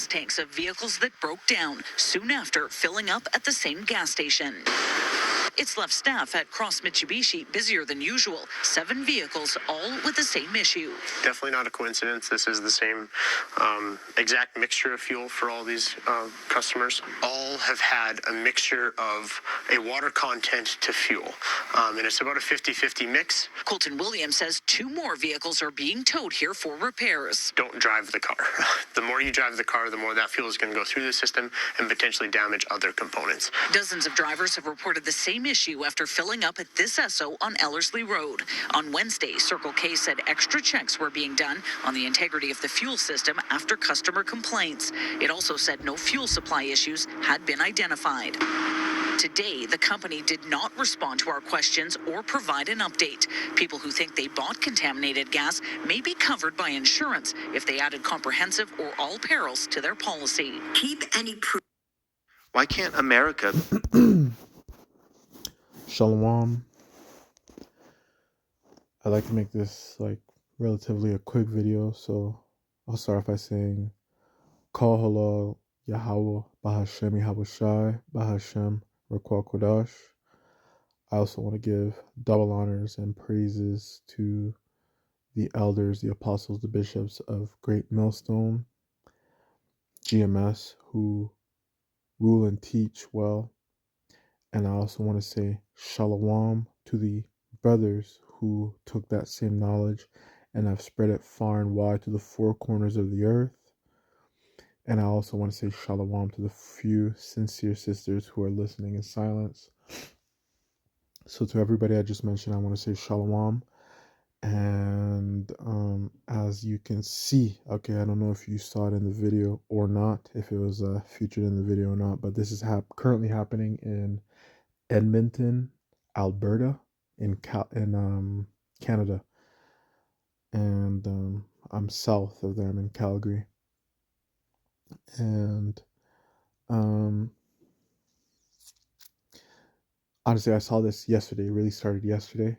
tanks of vehicles that broke down soon after filling up at the same gas station. It's left staff at Cross Mitsubishi busier than usual. 7 vehicles, all with the same issue. Definitely not a coincidence. This is the same exact mixture of fuel for all these customers. All have had a mixture of a water content to fuel. And it's about a 50-50 mix. Colton Williams says 2 more vehicles are being towed here for repairs. Don't drive the car. The more you drive the car, the more that fuel is going to go through the system and potentially damage other components. Dozens of drivers have reported the same issue after filling up at this Esso on Ellerslie Road. On Wednesday, Circle K said extra checks were being done on the integrity of the fuel system after customer complaints. It also said no fuel supply issues had been identified. Today, the company did not respond to our questions or provide an update. People who think they bought contaminated gas may be covered by insurance if they added comprehensive or all perils to their policy. Keep any proof. Why can't America? Shalom. I'd like to make this relatively a quick video, so I'll start off by saying Kol Halal Yahweh Bahashem Yahawashi Bahashem Rakwah Kodash. I also want to give double honors and praises to the elders, the apostles, the bishops of Great Millstone, GMS, who rule and teach well. And I also want to say shalom to the brothers who took that same knowledge and have spread it far and wide to the 4 corners of the earth. And I also want to say shalom to the few sincere sisters who are listening in silence. So to everybody I just mentioned, I want to say shalom. And as you can see, okay, I don't know if you saw it in the video or not, if it was featured in the video or not, but this is currently happening in Edmonton, Alberta, in Canada. And I'm south of there. I'm in Calgary. And honestly, I saw this yesterday. It really started yesterday.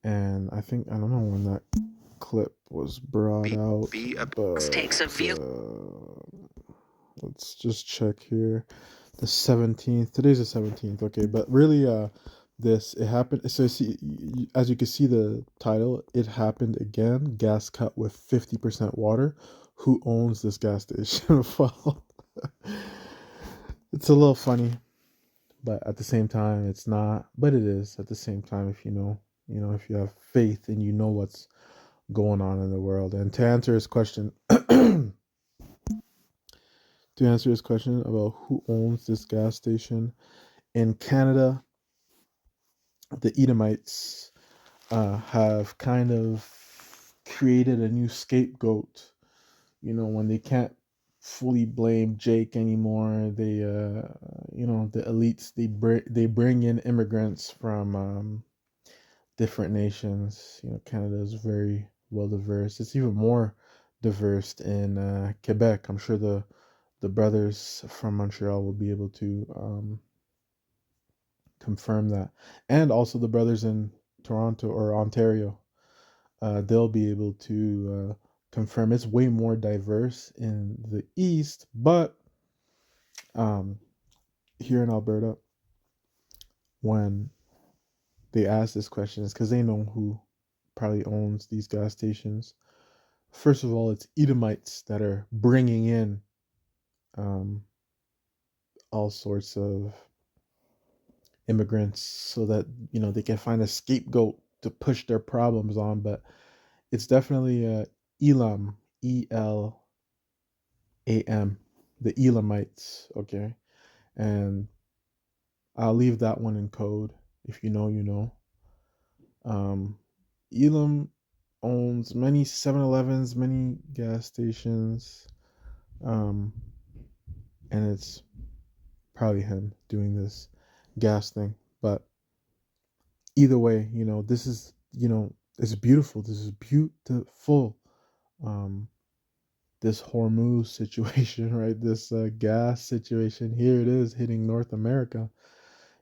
And I don't know when that clip was brought out. Let's just check here. The 17th. Today's the 17th. Okay, but really, it happened. So as you can see the title, it happened again. Gas cut with 50% water. Who owns this gas station? Well, it's a little funny, but at the same time, it's not. But it is at the same time if if you have faith and you know what's going on in the world. And to answer his question, about who owns this gas station in Canada, the Edomites have kind of created a new scapegoat. When they can't fully blame Jake anymore, they the elites, they bring in immigrants from different nations. Canada is very well diverse. It's even more diverse in Quebec. I'm sure the brothers from Montreal will be able to confirm that, and also the brothers in Toronto or Ontario, they'll be able to confirm it's way more diverse in the east. But here in Alberta, when they ask this question, it's because they know who probably owns these gas stations. First of all, it's Edomites that are bringing in all sorts of immigrants so that they can find a scapegoat to push their problems on. But it's definitely Elam, Elam, the Elamites. Okay, and I'll leave that one in code. If you know, you know. Elam owns many 7-Elevens, many gas stations, and it's probably him doing this gas thing. But either way, this is, it's beautiful. This is beautiful. This Hormuz situation, right? This gas situation, here it is hitting North America.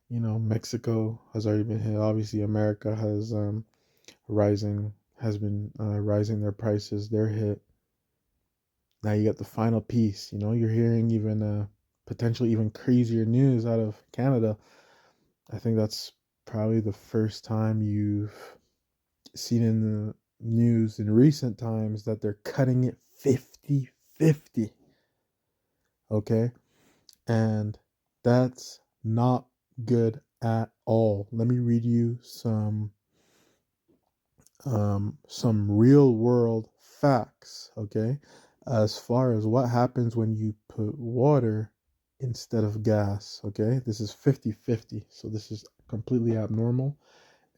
Mexico has already been hit. Obviously, America has been rising their prices. They're hit. Now you got the final piece. You're hearing even potentially even crazier news out of Canada. I think that's probably the first time you've seen in the news in recent times that they're cutting it 50-50. Okay? And that's not good at all. Let me read you some real world facts, okay? As far as what happens when you put water instead of gas, okay? This is 50-50. So this is completely abnormal.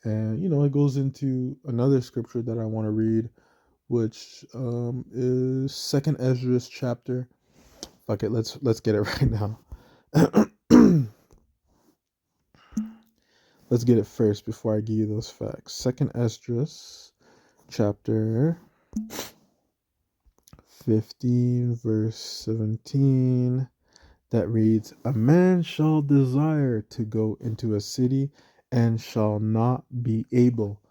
And it goes into another scripture that I want to read, which is Second Esdras chapter. Fuck it, let's get it right now. Let's get it first before I give you those facts. Second Esdras chapter 15 verse 17, that reads, "A man shall desire to go into a city and shall not be able."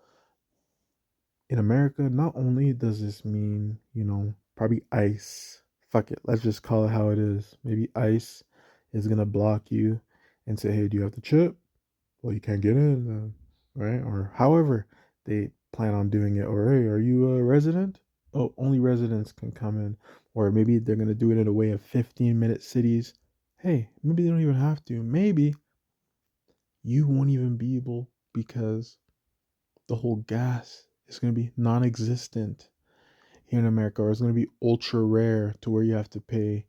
In America, not only does this mean, probably ICE. Fuck it, let's just call it how it is. Maybe ICE is gonna block you and say, "Hey, do you have the chip? Well, you can't get in," right? Or however they plan on doing it. Or, "Hey, are you a resident? Oh, only residents can come in." Or maybe they're gonna do it in a way of 15-minute cities. Hey, maybe they don't even have to. Maybe you won't even be able, because the whole gas is gonna be non-existent here in America, or it's gonna be ultra rare to where you have to pay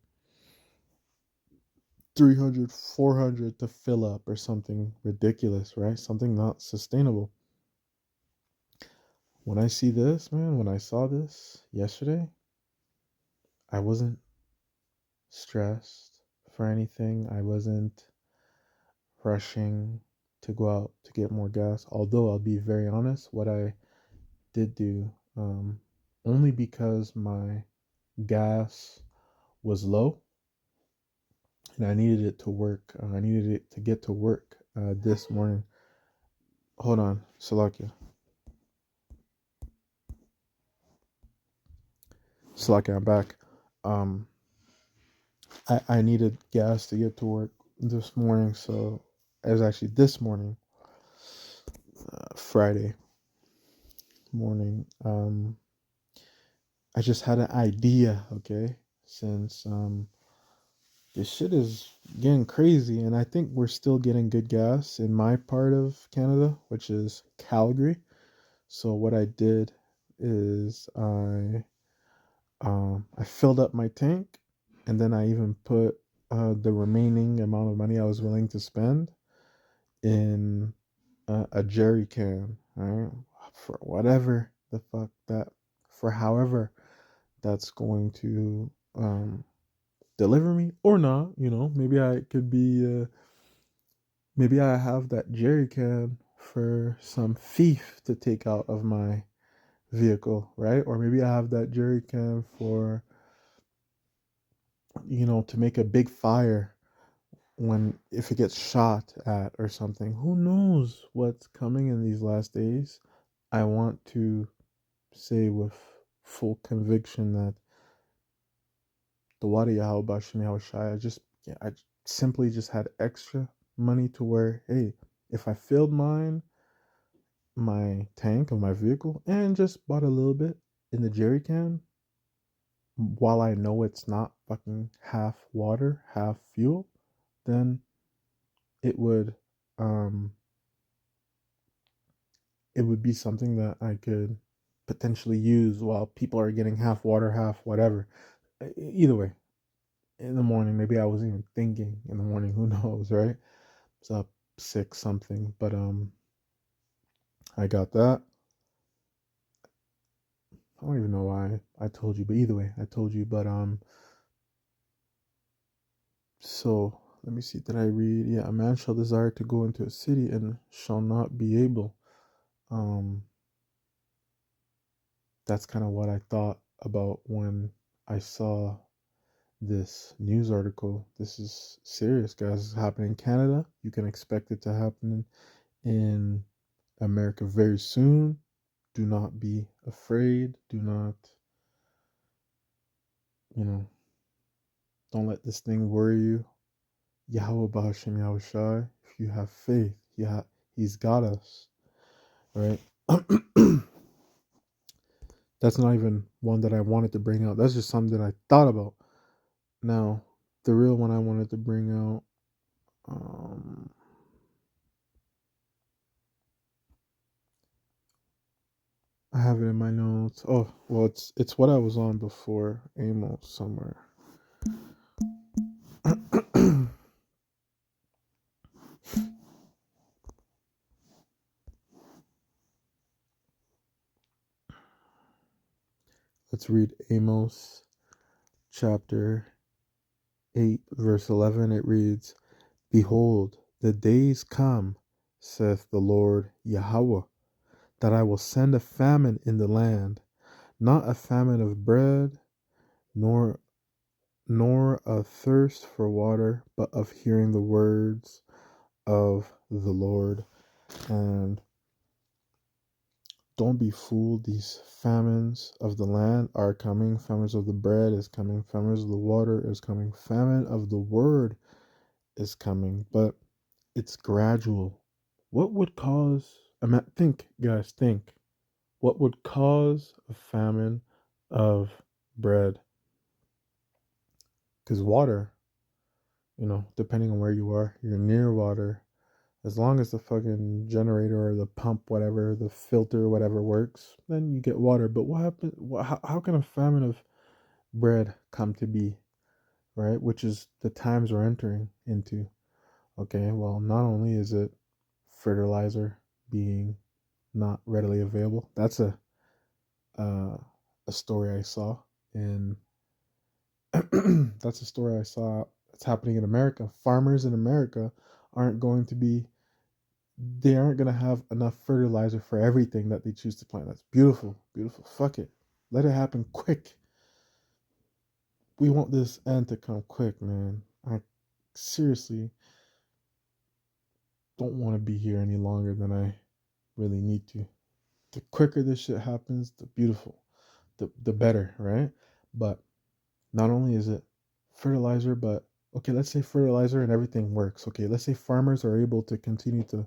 300, 400 to fill up, or something ridiculous, right? Something not sustainable. When I see this, man, when I saw this yesterday, I wasn't stressed for anything. I wasn't rushing to go out to get more gas. Although I'll be very honest, what I did do, only because my gas was low and I needed it to work. I needed it to get to work this morning. Hold on, Salakia. Salakia, I'm back. Um, I needed gas to get to work this morning, so it was actually this morning, Friday morning. I just had an idea, okay, since this shit is getting crazy, and I think we're still getting good gas in my part of Canada, which is Calgary. So what I did is I filled up my tank, and then I even put the remaining amount of money I was willing to spend in a jerry can, right? For whatever the fuck that, for however that's going to deliver me or not. Maybe I could be, maybe I have that jerry can for some thief to take out of my vehicle, right? Or maybe I have that jerry can for, to make a big fire when, if it gets shot at or something. Who knows what's coming in these last days? I want to say with full conviction that the Wadi Yahweh Shai, I simply just had extra money to where, hey, if I filled my tank of my vehicle and just bought a little bit in the jerry can, while I know it's not fucking half water, half fuel, then it would um it would be something that I could potentially use while people are getting half water, half whatever. Either way, in the morning, maybe I wasn't even thinking in the morning, who knows, right? It's up 6 something, but I got that. I don't even know why I told you, but either way, I told you. But so let me see. Did I read? Yeah, a man shall desire to go into a city and shall not be able. Um, that's kind of what I thought about when I saw this news article. This is serious, guys. It's happening in Canada. You can expect it to happen in America very soon. Do not be afraid. Do not, don't let this thing worry you. Yahweh Bahashim Yahushai, if you have faith, he's got us, right? That's not even one that I wanted to bring out. That's just something that I thought about. Now, the real one I wanted to bring out, I have it in my notes. Oh, well, it's what I was on before Amos somewhere. Let's read Amos chapter 8, verse 11. It reads, Behold, the days come, saith the Lord Yahweh, that I will send a famine in the land, not a famine of bread, nor a thirst for water, but of hearing the words of the Lord. And don't be fooled. These famines of the land are coming. Famines of the bread is coming. Famines of the water is coming. Famine of the word is coming. But it's gradual. What would cause, think, guys, think. What would cause a famine of bread? Because water, depending on where you are, you're near water. As long as the fucking generator or the pump, whatever, the filter, whatever works, then you get water. But what happens? How can a famine of bread come to be, right? Which is the times we're entering into. Okay, well, not only is it fertilizer being not readily available. That's a story I saw in. That's a story I saw. It's happening in America. Farmers in America aren't going to be they aren't going to have enough fertilizer for everything that they choose to plant. That's beautiful. Beautiful. Fuck it. Let it happen quick. We want this end to come quick, man. I seriously don't want to be here any longer than I really need to. The quicker this shit happens, the beautiful, the better, right? But not only is it fertilizer, but okay, let's say fertilizer and everything works. Okay, let's say farmers are able to continue to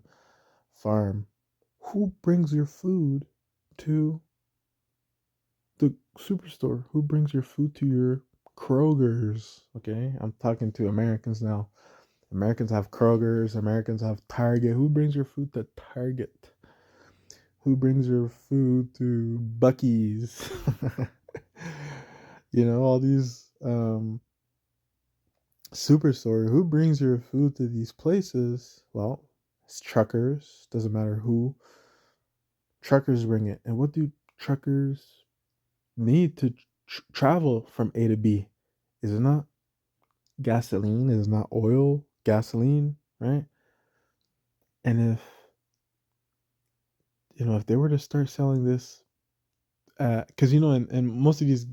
farm. Who brings your food to the superstore? Who brings your food to your Kroger's? Okay, I'm talking to Americans now. Americans have Kroger's, Americans have Target. Who brings your food to Target? Who brings your food to Bucky's? All these superstore. Who brings your food to these places? Well, it's truckers. Doesn't matter who. Truckers bring it. And what do truckers need to travel from A to B? Is it not gasoline? Is it not oil? Gasoline, right? And if they were to start selling this, because in most of these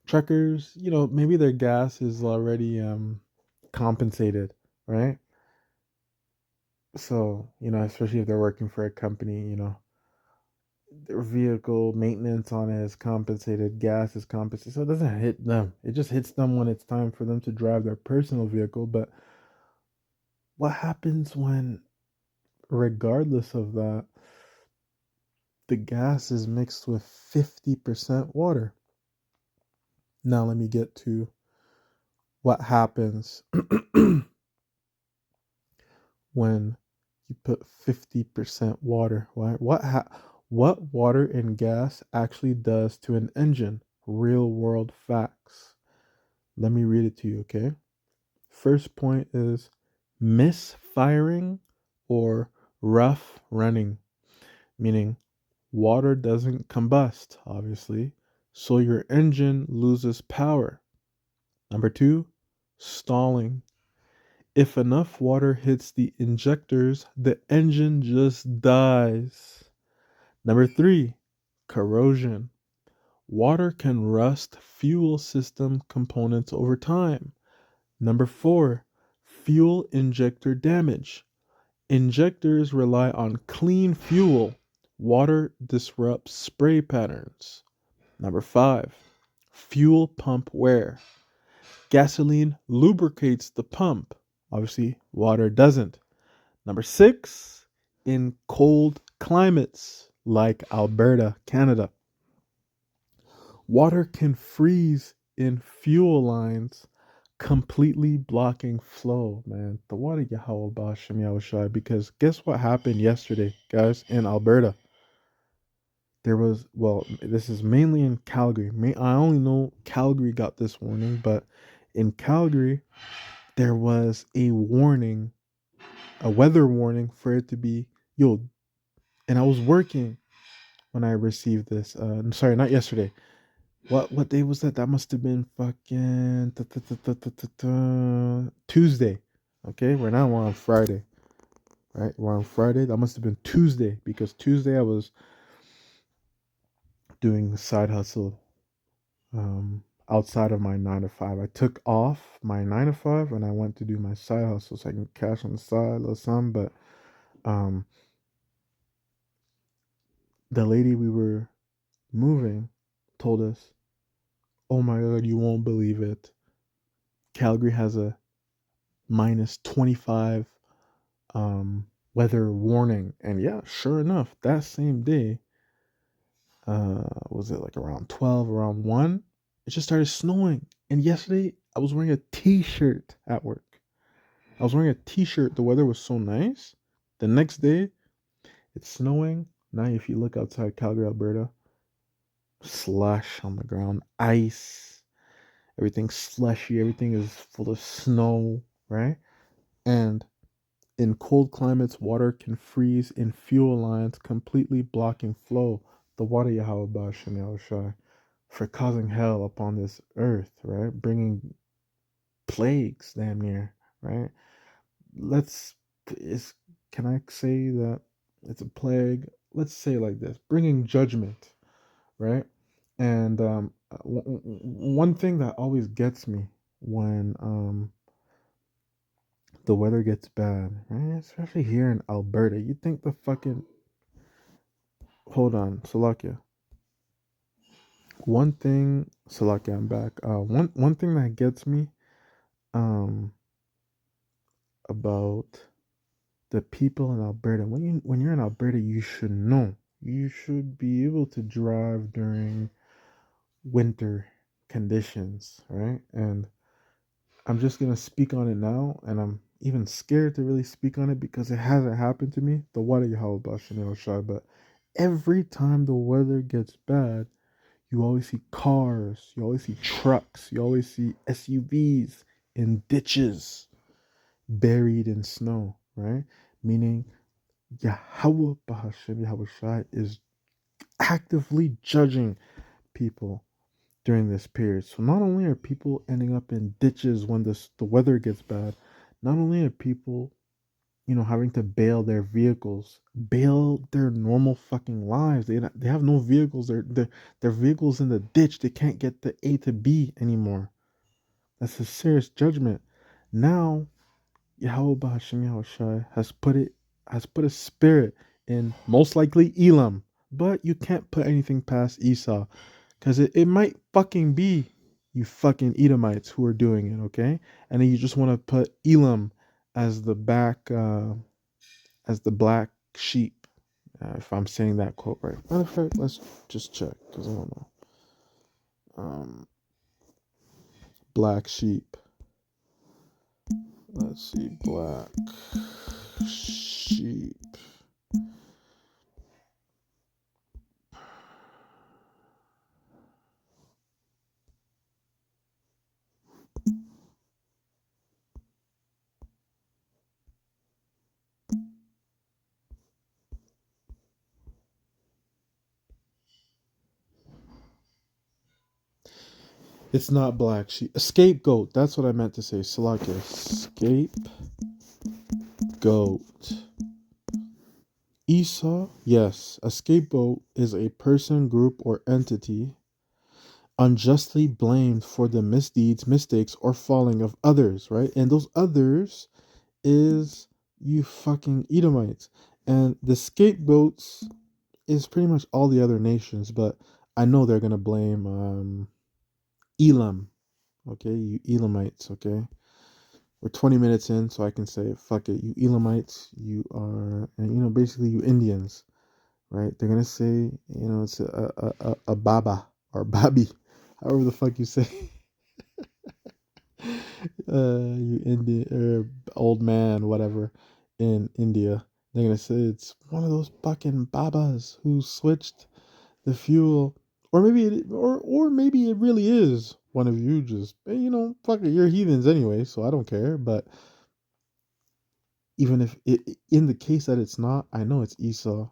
truckers, maybe their gas is already compensated, right? So especially if they're working for a company, their vehicle maintenance on it is compensated, gas is compensated, so it doesn't hit them. It just hits them when it's time for them to drive their personal vehicle. But what happens when, regardless of that, the gas is mixed with 50% water? Now let me get to what happens when you put 50% water. Right? What water and gas actually does to an engine? Real world facts. Let me read it to you, okay? First point is misfiring or rough running, meaning water doesn't combust, obviously, so your engine loses power. Number two, stalling. If enough water hits the injectors, the engine just dies. Number three, corrosion. Water can rust fuel system components over time. Number four, fuel injector damage. Injectors rely on clean fuel. Water disrupts spray patterns. Number five, Fuel pump wear. Gasoline lubricates the pump. Obviously, water doesn't. Number 6, in cold climates like Alberta, Canada, water can freeze in fuel lines, completely blocking flow, man. The water Yahweh Bashem Yahushai. Because guess what happened yesterday, guys, in Alberta? There was, well, this is mainly in Calgary. I only know Calgary got this warning, but in Calgary, there was a warning, a weather warning for it to be, yo, and I was working when I received this. I'm sorry, not yesterday. What day was that? That must have been fucking Tuesday. Okay, we're on Friday, right? We're on Friday. That must have been Tuesday because Tuesday I was doing the side hustle outside of my 9 to 5. I took off my 9 to 5 and I went to do my side hustle so I can cash on the side, a little something. But um, the lady we were moving told us, "Oh my God, you won't believe it. Calgary has a -25 weather warning." And yeah, sure enough, that same day, was it like around 12, around 1, it just started snowing. And yesterday, I was wearing a t-shirt at work. I was wearing a t-shirt. The weather was so nice. The next day, it's snowing. Now, if you look outside Calgary, Alberta, slush on the ground, ice, everything's slushy, everything is full of snow, right? And in cold climates, water can freeze in fuel lines, completely blocking flow. The water Yahweh Bashem Yahushai for causing hell upon this earth, right? Bringing plagues damn near, right? Let's is Can I say that it's a plague? Let's say it like this: bringing judgment, right? And one thing that always gets me when the weather gets bad, right? Especially here in Alberta, you think the fucking hold on, Salakia. One thing, Salakia, I'm back. One thing that gets me um about the people in Alberta. When you're in Alberta, you should know. You should be able to drive during winter conditions, right? And I'm just gonna speak on it now, and I'm even scared to really speak on it because it hasn't happened to me. The water Yahweh Bashem Shai, but every time the weather gets bad, you always see cars, you always see trucks, you always see SUVs in ditches buried in snow, right? Meaning Yahweh Bahashem Yahweh Shai is actively judging people during this period. So not only are people ending up in ditches when the weather gets bad, not only are people, having to bail their normal fucking lives. They have no vehicles. Their vehicles in the ditch. They can't get the A to B anymore. That's a serious judgment. Now Yahweh Bahashim Yahushai has put a spirit in most likely Elam, but you can't put anything past Esau, because it might fucking be you fucking Edomites who are doing it, okay? And then you just want to put Elam as the black sheep, if I'm saying that quote right. Matter of fact, let's just check because I don't know. Black sheep. Let's see, black sheep. It's not black sheep. A scapegoat. That's what I meant to say. Salakia. Scapegoat. Esau. Yes. A scapegoat is a person, group, or entity unjustly blamed for the misdeeds, mistakes, or falling of others, right? And those others is you fucking Edomites. And the scapegoats is pretty much all the other nations, but I know they're gonna blame Elam. Okay, you Elamites. Okay, we're 20 minutes in, so I can say, fuck it, you Elamites, you are, and basically you Indians, right? They're gonna say, it's a baba or babi, however the fuck you say, you Indian old man, whatever, in India. They're gonna say it's one of those fucking babas who switched the fuel, or maybe it really is one of you. Just fuck it, you're heathens anyway, so I don't care. But even if in the case that it's not, I know it's Esau,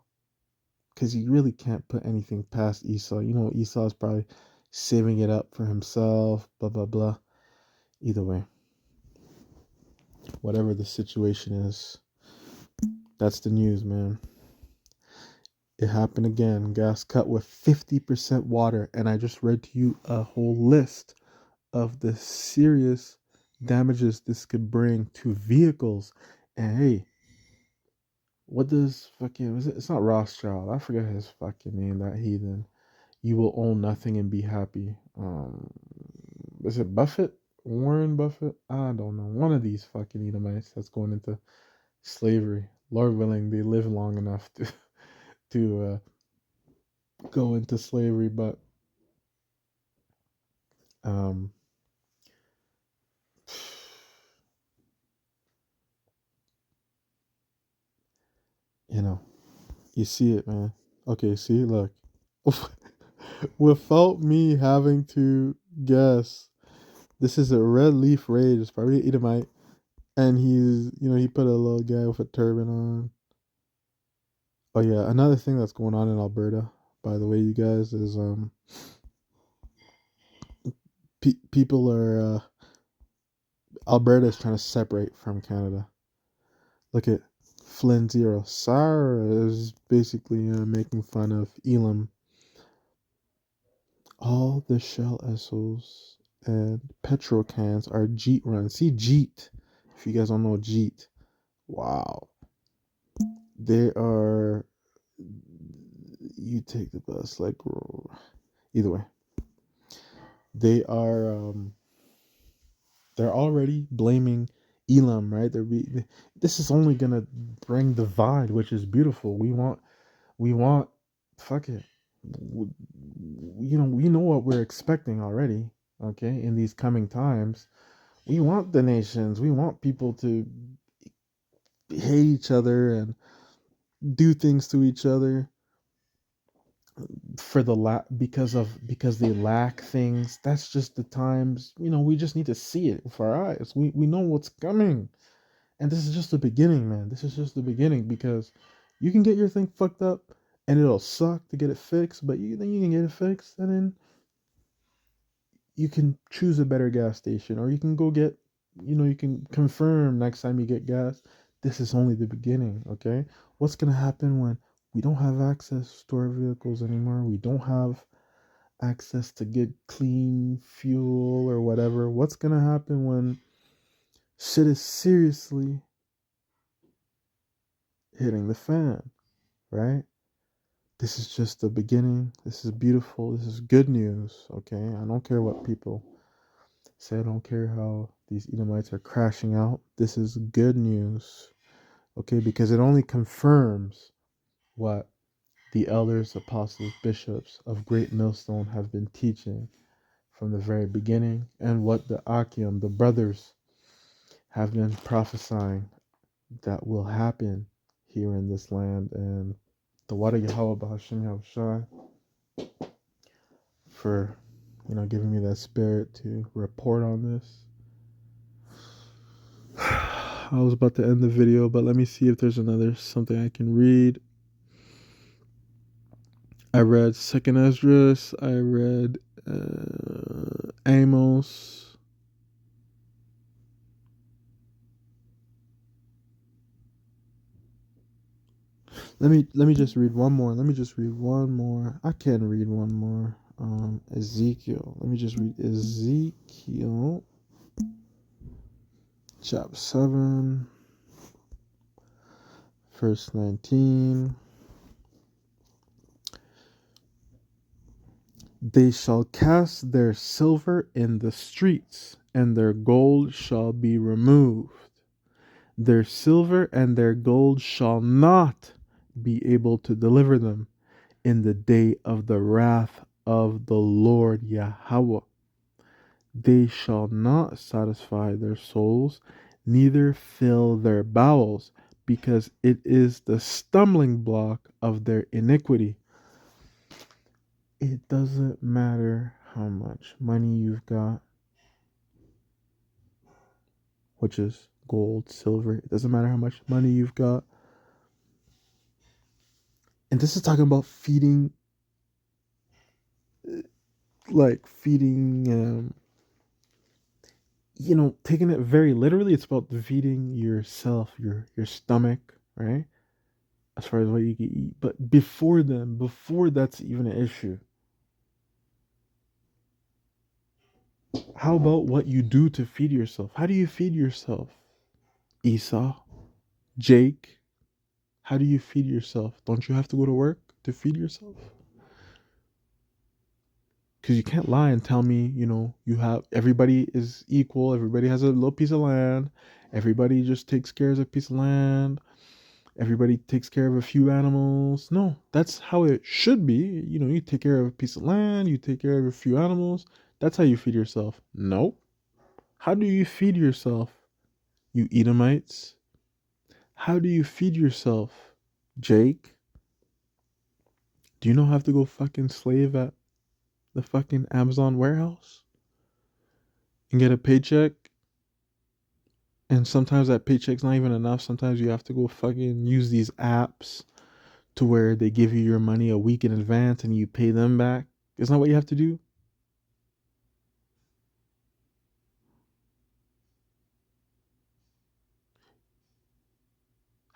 because you really can't put anything past Esau. Esau's probably saving it up for himself, blah blah blah. Either way, whatever the situation is, that's the news, man. It happened again. Gas cut with 50% water, and I just read to you a whole list of the serious damages this could bring to vehicles. And hey, what does fucking was it? It's not Rothschild. I forget his fucking name. That heathen. You will own nothing and be happy. Is it Buffett? Warren Buffett? I don't know. One of these fucking Edomites that's going into slavery. Lord willing, they live long enough to go into slavery. But um, you know, you see it, man. Okay, see, look. Without me having to guess, this is a red leaf rage. It's probably an Edomite. And he put a little guy with a turban on. Oh, yeah. Another thing that's going on in Alberta, by the way, you guys, is people are, Alberta is trying to separate from Canada. Look at Flynn Zero. Sarah is basically making fun of Elam. All the Shell Essos and petrol cans are Jeet runs. See Jeet. If you guys don't know Jeet. Wow. They are. You take the bus. Like, either way. They are. They're already blaming Elam, right? This is only going to bring divide, which is beautiful. We want, fuck it. We know what we're expecting already, okay, in these coming times. We want the nations, we want people to hate each other and do things to each other for because they lack things. That's just the times, we just need to see it with our eyes. We know what's coming. And this is just the beginning, man. This is just the beginning, because you can get your thing fucked up and it'll suck to get it fixed, but then you can get it fixed, and then you can choose a better gas station, or you can go get, you can confirm next time you get gas. This is only the beginning, okay? What's going to happen when we don't have access to our vehicles anymore? We don't have access to get clean fuel or whatever. What's going to happen when shit is seriously hitting the fan, right? This is just the beginning. This is beautiful. This is good news, okay? I don't care what people say. I don't care how these Edomites are crashing out. This is good news, okay? Because it only confirms what the elders, apostles, bishops of Great Millstone have been teaching from the very beginning, and what the Akim, the brothers, have been prophesying that will happen here in this land. And the Wada Yahweh Bahashim Yahushai for giving me that spirit to report on this. I was about to end the video, but let me see if there's something I can read. I read Second Esdras. I read Amos. Let me just read one more. I can read one more. Ezekiel. Let me just read Ezekiel chapter 7, verse 19. They shall cast their silver in the streets, and their gold shall be removed. Their silver and their gold shall not be able to deliver them in the day of the wrath of the Lord Yahweh. They shall not satisfy their souls, neither fill their bowels, because it is the stumbling block of their iniquity. It doesn't matter how much money you've got, which is gold, silver. It doesn't matter how much money you've got. And this is talking about feeding, like feeding, taking it very literally. It's about feeding yourself, your stomach, right? As far as what you can eat. But before that's even an issue, how about what you do to feed yourself? How do you feed yourself? Esau, Jake, how do you feed yourself? Don't you have to go to work to feed yourself? Because you can't lie and tell me, you have everybody is equal, everybody has a little piece of land, everybody just takes care of a piece of land, everybody takes care of a few animals. No, that's how it should be. You take care of a piece of land, you take care of a few animals. That's how you feed yourself. No. How do you feed yourself, you Edomites? How do you feed yourself, Jake? Do you not have to go fucking slave at the fucking Amazon warehouse and get a paycheck? And sometimes that paycheck's not even enough. Sometimes you have to go fucking use these apps to where they give you your money a week in advance and you pay them back. Isn't that what you have to do?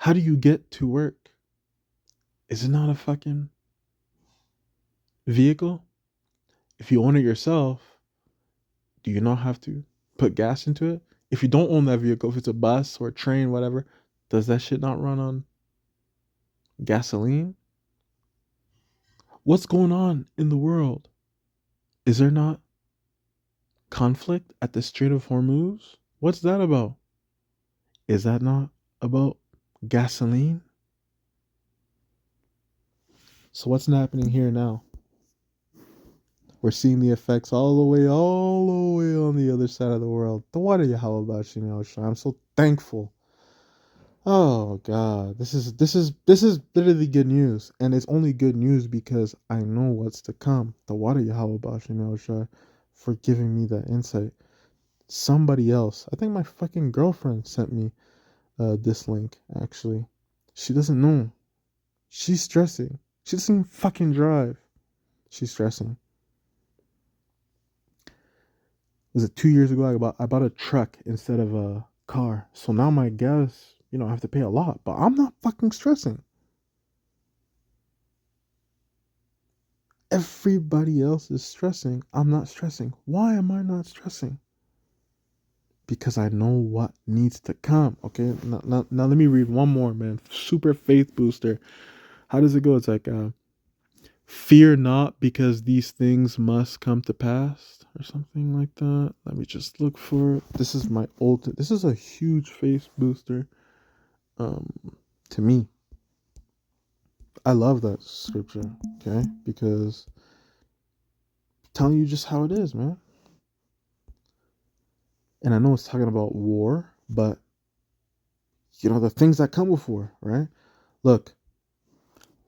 How do you get to work? Is it not a fucking vehicle? If you own it yourself, do you not have to put gas into it? If you don't own that vehicle, if it's a bus or a train, whatever, does that shit not run on gasoline? What's going on in the world? Is there not conflict at the Strait of Hormuz? What's that about? Is that not about gasoline? So what's happening here now? We're seeing the effects all the way on the other side of the world. The water Yahweh Bashim Yahushua. I'm so thankful. Oh God, this is literally good news, and it's only good news because I know what's to come. The water Yahweh Bashim Yahushua for giving me that insight. Somebody else, I think my fucking girlfriend sent me this link. Actually, she doesn't know. She's stressing. She doesn't fucking drive. She's stressing. Was it 2 years ago? I bought a truck instead of a car. So now my gas, I have to pay a lot. But I'm not fucking stressing. Everybody else is stressing. I'm not stressing. Why am I not stressing? Because I know what needs to come. Okay. Now let me read one more, man. Super faith booster. How does it go? It's like, fear not, because these things must come to pass, or something like that. Let me just look for it. This is a huge faith booster to me. I love that scripture, okay? Because telling you just how it is, man. And I know it's talking about war, but the things that come with war, right? Look,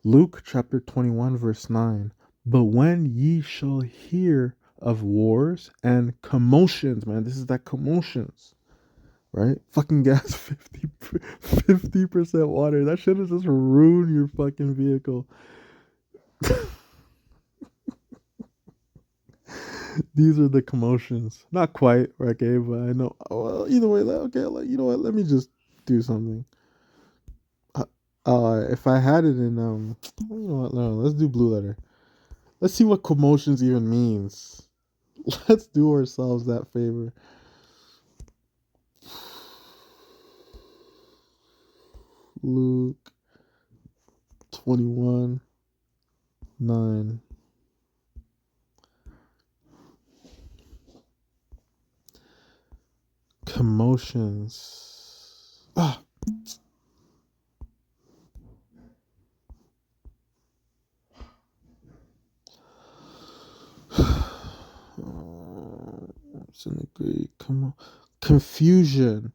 Luke chapter 21, verse 9. But when ye shall hear of wars and commotions, man, this is that commotions, right? Fucking gas 50% water. That shit is just ruin your fucking vehicle. These are the commotions. Not quite, okay, but I know. Well, either way, okay, you know what? Let me just do something. If I had it in you know what? No, let's do blue letter. Let's see what commotions even means. Let's do ourselves that favor. Luke 21:9. commotions. Ah. Confusion,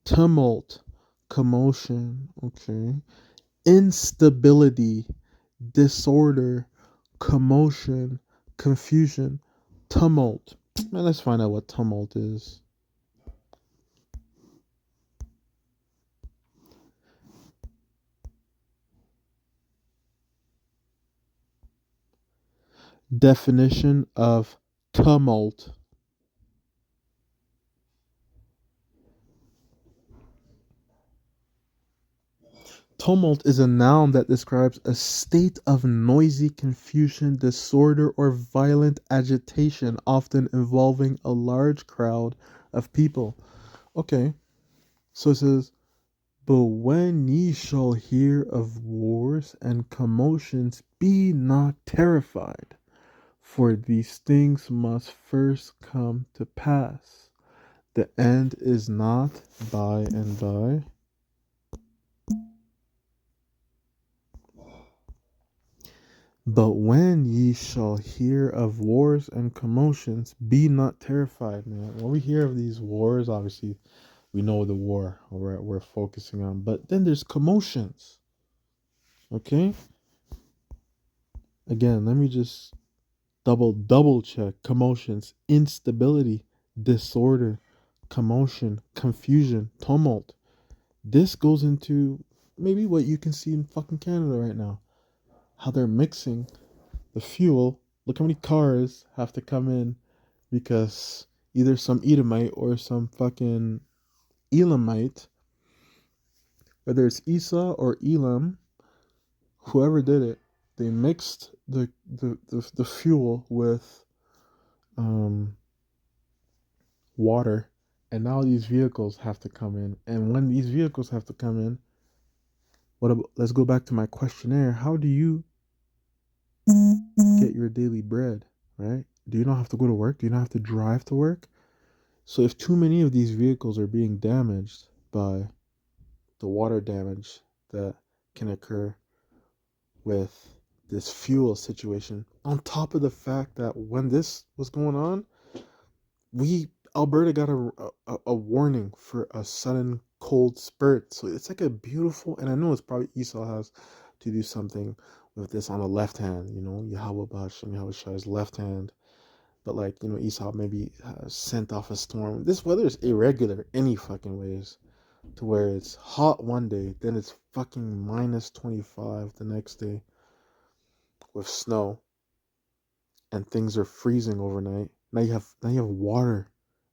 tumult, commotion. Okay. Instability, disorder, commotion, confusion, tumult. Man, let's find out what tumult is. Definition of tumult. Tumult is a noun that describes a state of noisy confusion, disorder, or violent agitation, often involving a large crowd of people. Okay, so it says, but when ye shall hear of wars and commotions, be not terrified, for these things must first come to pass. The end is not by and by. But when ye shall hear of wars and commotions, be not terrified, man. When we hear of these wars, obviously we know the war we're focusing on. But then there's commotions. Okay? Again, let me just double check. Commotions, instability, disorder, commotion, confusion, tumult. This goes into maybe what you can see in fucking Canada right now. How they're mixing the fuel. Look how many cars have to come in because either some Edomite or some fucking Elamite, whether it's Esau or Elam, whoever did it, they mixed the fuel with water, and now these vehicles have to come in. And when these vehicles have to come in, let's go back to my questionnaire. How do you get your daily bread, right? Do you not have to go to work? Do you not have to drive to work? So if too many of these vehicles are being damaged by the water damage that can occur with this fuel situation, on top of the fact that when this was going on, Alberta got a warning for a sudden cold spurt. So it's like a beautiful, and I know it's probably Esau has to do something with this on the left hand, Yahweh Bash and Yahweh Shai's left hand. But Esau maybe sent off a storm. This weather is irregular any fucking ways, to where it's hot one day, then it's fucking minus 25 the next day with snow, and things are freezing overnight. Now you have water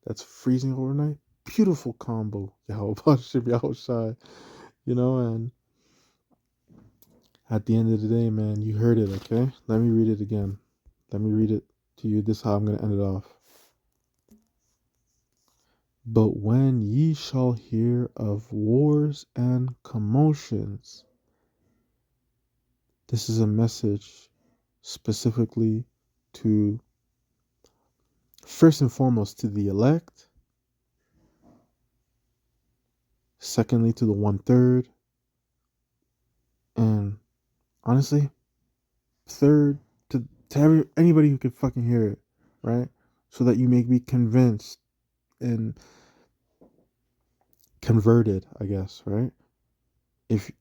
that's freezing overnight. Beautiful combo, Yahweh Bashib, Yahweh Shai, and at the end of the day, man, you heard it, okay? Let me read it again. Let me read it to you. This is how I'm going to end it off. But when ye shall hear of wars and commotions, this is a message specifically to, first and foremost, to the elect, secondly, to the 1/3, and honestly, third, to anybody who could fucking hear it, right? So that you may be convinced and converted, I guess, right? If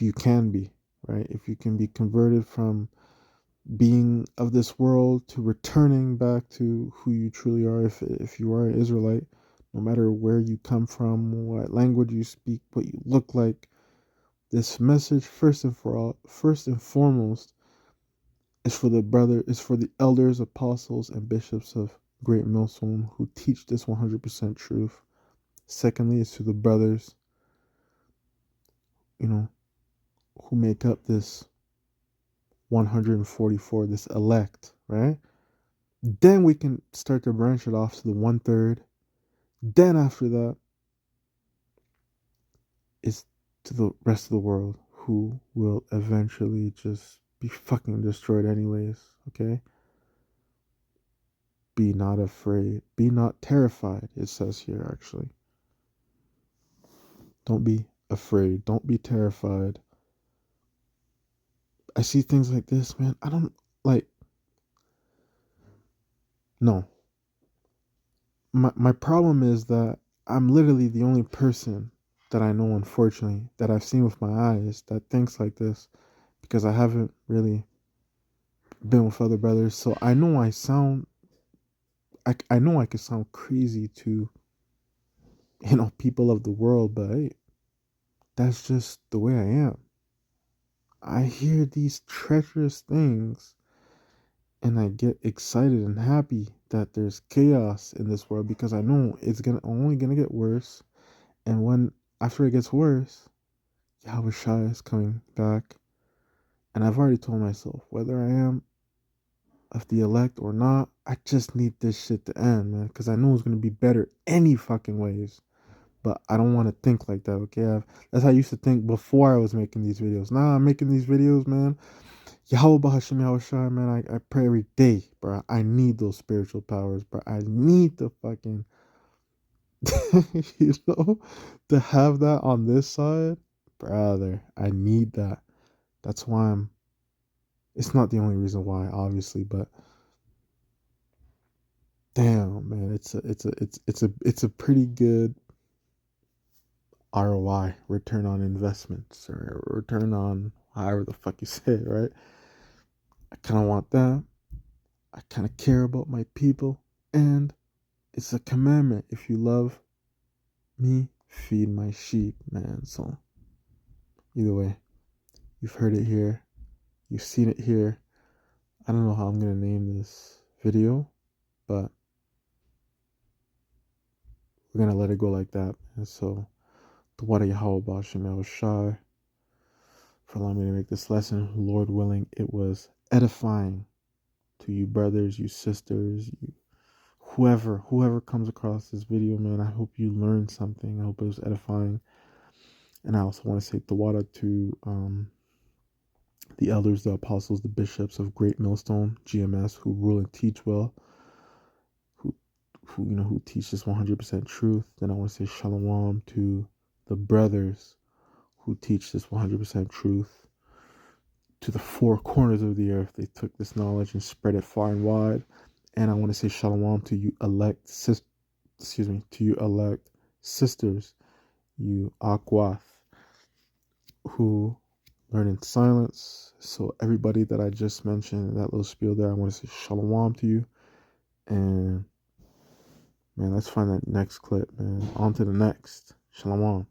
you can be, right? If you can be converted from being of this world to returning back to who you truly are, if you are an Israelite, no matter where you come from, what language you speak, what you look like, this message first and foremost is for the elders, apostles, and bishops of Great Millstone who teach this 100% truth. Secondly, it's to the brothers, who make up this 144, this elect, right? Then we can start to branch it off to the 1/3. Then after that is to the rest of the world who will eventually just be fucking destroyed anyways, okay? Be not afraid. Be not terrified, it says here actually. Don't be afraid. Don't be terrified. I see things like this, man. I don't like, no. My problem is that I'm literally the only person that I know, unfortunately, that I've seen with my eyes that thinks like this, because I haven't really been with other brothers. So I know I know I could sound crazy to, people of the world, but hey, that's just the way I am. I hear these treacherous things and I get excited and happy that there's chaos in this world, because I know it's gonna only gonna get worse. And when after it gets worse, Yahweh Shai is coming back. And I've already told myself, whether I am of the elect or not, I just need this shit to end, man, because I know it's gonna be better any fucking ways. But I don't want to think like that, okay? That's how I used to think before I was making these videos. Now I'm making these videos, man. Yahweh Bahashim Yahweh Shai, man. I pray every day, bro. I need those spiritual powers, bro. I need the fucking, you know, to have that on this side, brother. I need that. That's why it's not the only reason why, obviously, but damn, man, it's a pretty good ROI, return on investments, or return on however the fuck you say it, right? I kind of want that. I kind of care about my people, and it's a commandment. If you love me, feed my sheep, man. So either way, you've heard it here, you've seen it here. I don't know how I'm gonna name this video, but we're gonna let it go like that. And so, the Wada Yahweh Bashim Shai for allowing me to make this lesson. Lord willing, it was edifying to you brothers, you sisters, you whoever comes across this video, man. I hope you learned something. I hope it was edifying. And I also want to say Tawada to the elders, the apostles, the bishops of Great Millstone, GMS, who rule and teach well, who teach this 100% truth. Then I want to say Shalom to the brothers who teach this 100% truth to the four corners of the earth. They took this knowledge and spread it far and wide. And I want to say Shalom to you elect sisters, you Akwath, who learn in silence. So everybody that I just mentioned, that little spiel there, I want to say Shalom to you. And man, let's find that next clip, man. On to the next. Shalom.